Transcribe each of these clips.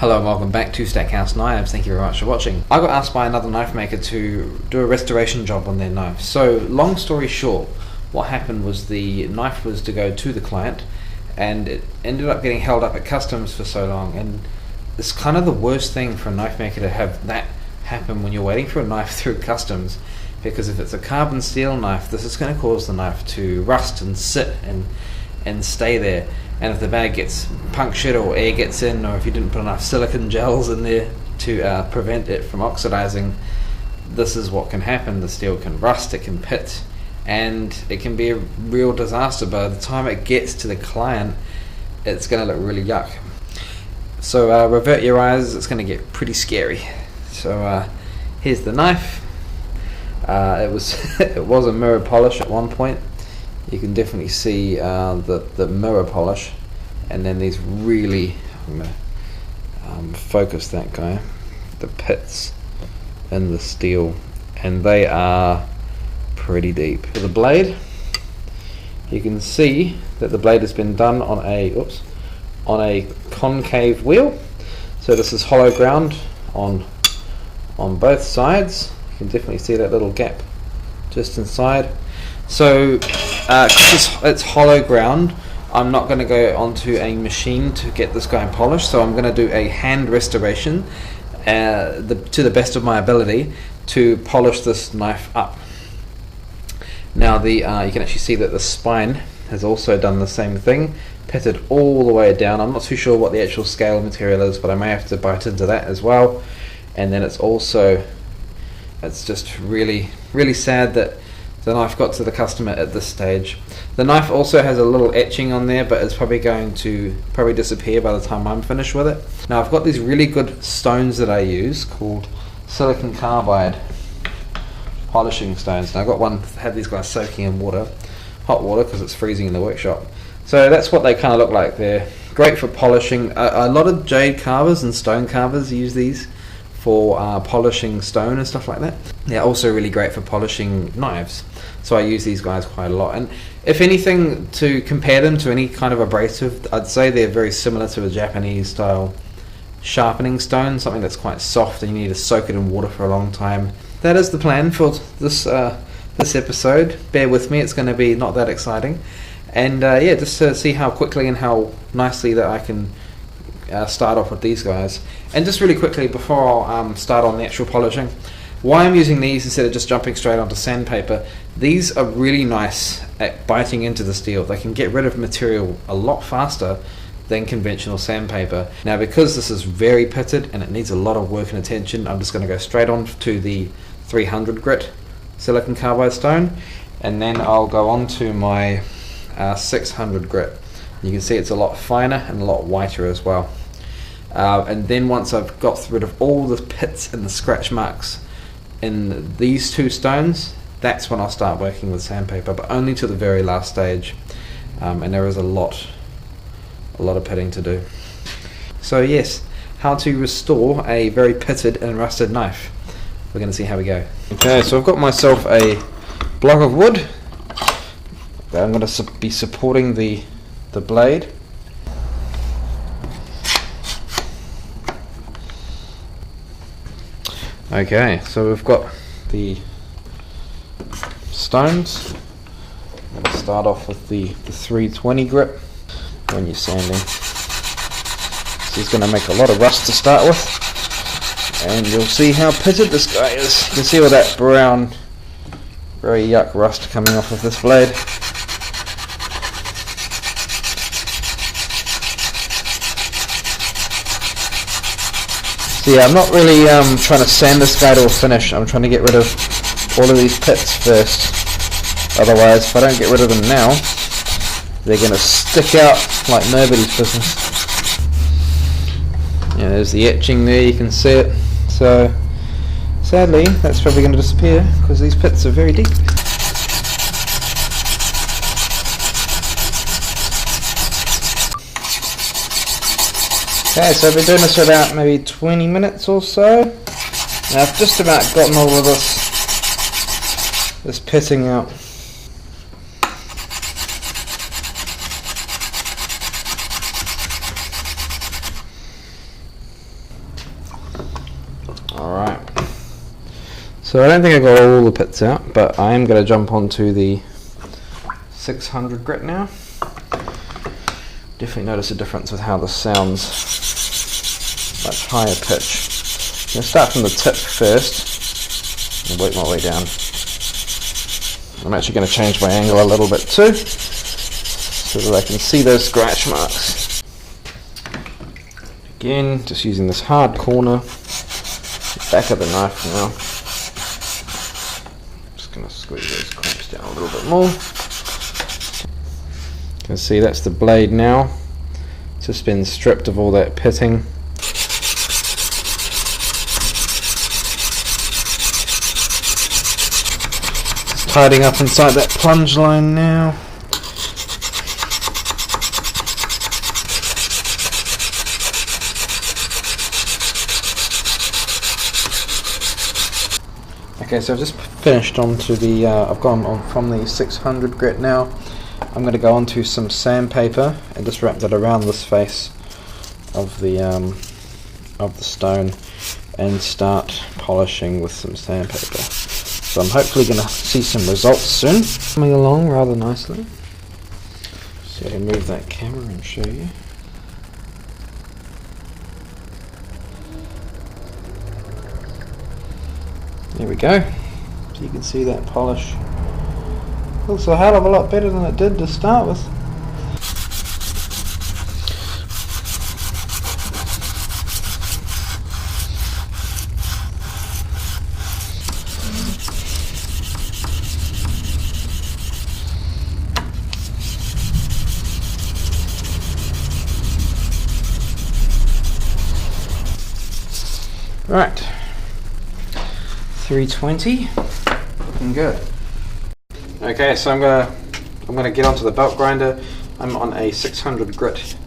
Hello and welcome back to Stackhouse Knives. Thank you very much for watching. I got asked by another knife maker to do a restoration job on their knife. So long story short, what happened was the knife was to go to the client and it ended up getting held up at customs for so long, and it's kind of the worst thing for a knife maker to have that happen when you're waiting for a knife through customs, because if it's a carbon steel knife, this is going to cause the knife to rust and sit and stay there. And if the bag gets punctured or air gets in, or if you didn't put enough silicone gels in there to prevent it from oxidizing, this is what can happen. The steel can rust, it can pit, and it can be a real disaster. By the time it gets to the client, it's going to look really yuck. So revert your eyes, it's going to get pretty scary. So here's the knife. It was a mirror polish at one point. You can definitely see the mirror polish, and then these really, I'm going to focus that guy, the pits in the steel, and they are pretty deep. For the blade, you can see that the blade has been done on a concave wheel. So this is hollow ground on both sides. You can definitely see that little gap just inside. So because it's hollow ground, I'm not going to go onto a machine to get this guy polished, so I'm going to do a hand restoration to the best of my ability to polish this knife up. Now you can actually see that the spine has also done the same thing, pitted all the way down. I'm not too sure what the actual scale material is, but I may have to bite into that as well. And then it's just really, really sad that the knife got to the customer at this stage. The knife also has a little etching on there, but it's probably going to disappear by the time I'm finished with it. Now I've got these really good stones that I use called silicon carbide polishing stones. Now I've got have these guys soaking in hot water, because it's freezing in the workshop. So that's what they kind of look like. They're great for polishing. A lot of jade carvers and stone carvers use these for polishing stone and stuff like that. They're also really great for polishing knives, so I use these guys quite a lot. And if anything, to compare them to any kind of abrasive, I'd say they're very similar to a Japanese style sharpening stone, something that's quite soft and you need to soak it in water for a long time. That is the plan for this episode. Bear with me, it's going to be not that exciting. And yeah, just to see how quickly and how nicely that I can start off with these guys. And just really quickly before I'll start on the actual polishing, why I'm using these instead of just jumping straight onto sandpaper, these are really nice at biting into the steel. They can get rid of material a lot faster than conventional sandpaper. Now because this is very pitted and it needs a lot of work and attention, I'm just going to go straight on to the 300 grit silicon carbide stone, and then I'll go on to my 600 grit. You can see it's a lot finer and a lot whiter as well. And then once I've got rid of all the pits and the scratch marks in these two stones, that's when I'll start working with sandpaper, but only to the very last stage. And there is a lot of pitting to do. So yes, how to restore a very pitted and rusted knife. We're going to see how we go. Okay, so I've got myself a block of wood that I'm going to be supporting the blade. Okay, so we've got the stones. I'm going to start off with the 320 grit when you're sanding. This is going to make a lot of rust to start with, and you'll see how pitted this guy is. You can see all that brown, very yuck rust coming off of this blade. So yeah, I'm not really trying to sand this guy to a finish. I'm trying to get rid of all of these pits first. Otherwise, if I don't get rid of them now, they're going to stick out like nobody's business. Yeah, there's the etching there, you can see it. So sadly, that's probably going to disappear because these pits are very deep. Okay, so I've been doing this for about maybe 20 minutes or so. Now I've just about gotten all of this pitting out. Alright, so I don't think I got all the pits out, but I am going to jump onto the 600 grit now. Definitely notice a difference with how this sounds. Much higher pitch. I'm going to start from the tip first and work my way down. I'm actually going to change my angle a little bit too, so that I can see those scratch marks. Again, just using this hard corner, back of the knife now. Just going to squeeze those clamps down a little bit more. You can see that's the blade now. It's just been stripped of all that pitting. It's tidying up inside that plunge line now. Okay, so I've just finished onto the, I've gone on from the 600 grit now. I'm going to go onto some sandpaper and just wrap that around this face of the stone and start polishing with some sandpaper. So I'm hopefully going to see some results soon. Coming along rather nicely. So I'll move that camera and show you. There we go. So you can see that polish looks a hell of a lot better than it did to start with. Right. 320, looking good. Okay, so I'm gonna get onto the belt grinder. I'm on a 600 grit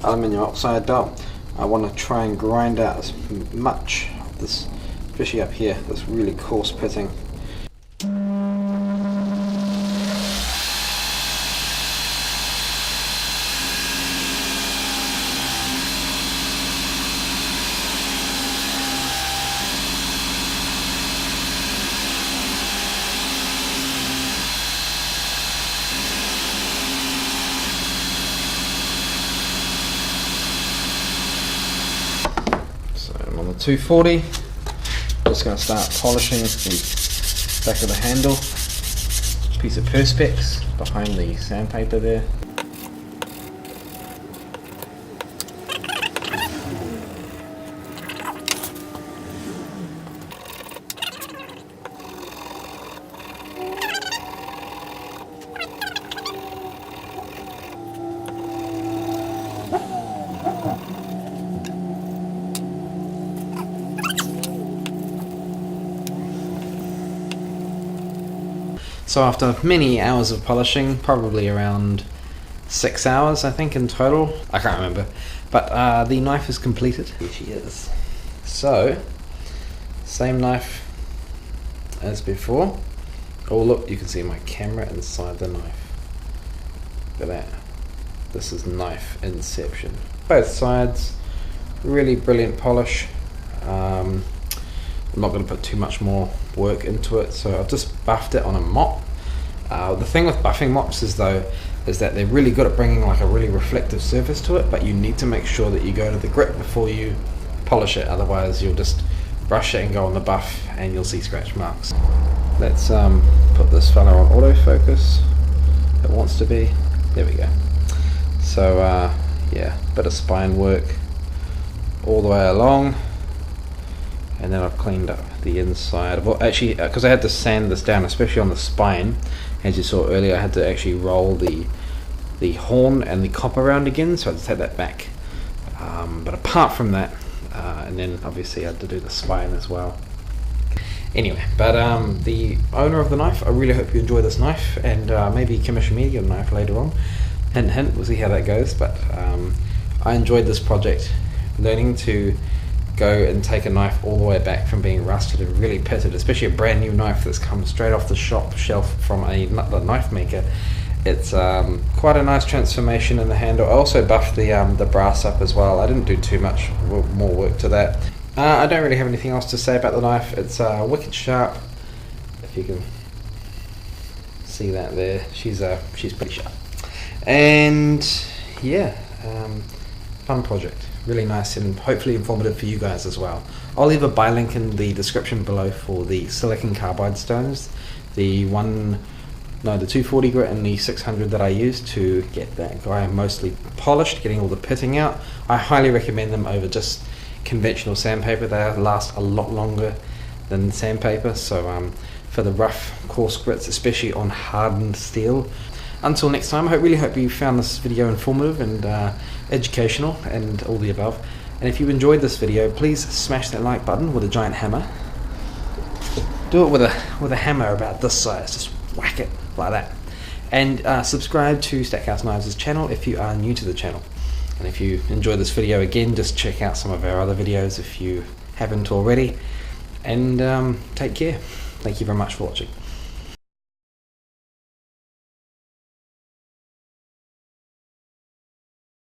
aluminium oxide belt. I want to try and grind out as much of this, especially up here, this really coarse pitting. I'm on the 240, just going to start polishing the back of the handle, piece of perspex behind the sandpaper there. So after many hours of polishing, probably around 6 hours I think in total, I can't remember, but the knife is completed. Here she is. So, same knife as before. Oh look, you can see my camera inside the knife. Look at that. This is knife inception. Both sides, really brilliant polish. I'm not going to put too much more work into it, so I've just buffed it on a mop. The thing with buffing mops is that they're really good at bringing like a really reflective surface to it, but you need to make sure that you go to the grit before you polish it, otherwise you'll just brush it and go on the buff and you'll see scratch marks. Let's put this fella on autofocus. It wants to be. There we go. So yeah, bit of spine work all the way along. And then I've cleaned up the inside. Well, actually, because I had to sand this down, especially on the spine, as you saw earlier, I had to actually roll the horn and the copper round again, so I just had that back. But apart from that, and then obviously I had to do the spine as well. Anyway, but the owner of the knife, I really hope you enjoy this knife, and maybe commission me a knife later on. Hint, hint, we'll see how that goes. But I enjoyed this project, learning to go and take a knife all the way back from being rusted and really pitted, especially a brand new knife that's come straight off the shop shelf from a knife maker. It's quite a nice transformation in the handle. I also buffed the brass up as well. I didn't do too much more work to that. I don't really have anything else to say about the knife. It's wicked sharp. If you can see that there, she's pretty sharp. And yeah, fun project, really nice and hopefully informative for you guys as well. I'll leave a buy link in the description below for the silicon carbide stones, the 240 grit and the 600 that I used to get that guy mostly polished, getting all the pitting out. I highly recommend them over just conventional sandpaper. They last a lot longer than sandpaper, so for the rough coarse grits, especially on hardened steel. Until next time, I really hope you found this video informative and educational and all the above. And if you enjoyed this video, please smash that like button with a giant hammer. Do it with a hammer about this size, just whack it like that. And subscribe to Stackhouse Knives' channel if you are new to the channel. And if you enjoyed this video, again, just check out some of our other videos if you haven't already. And take care. Thank you very much for watching.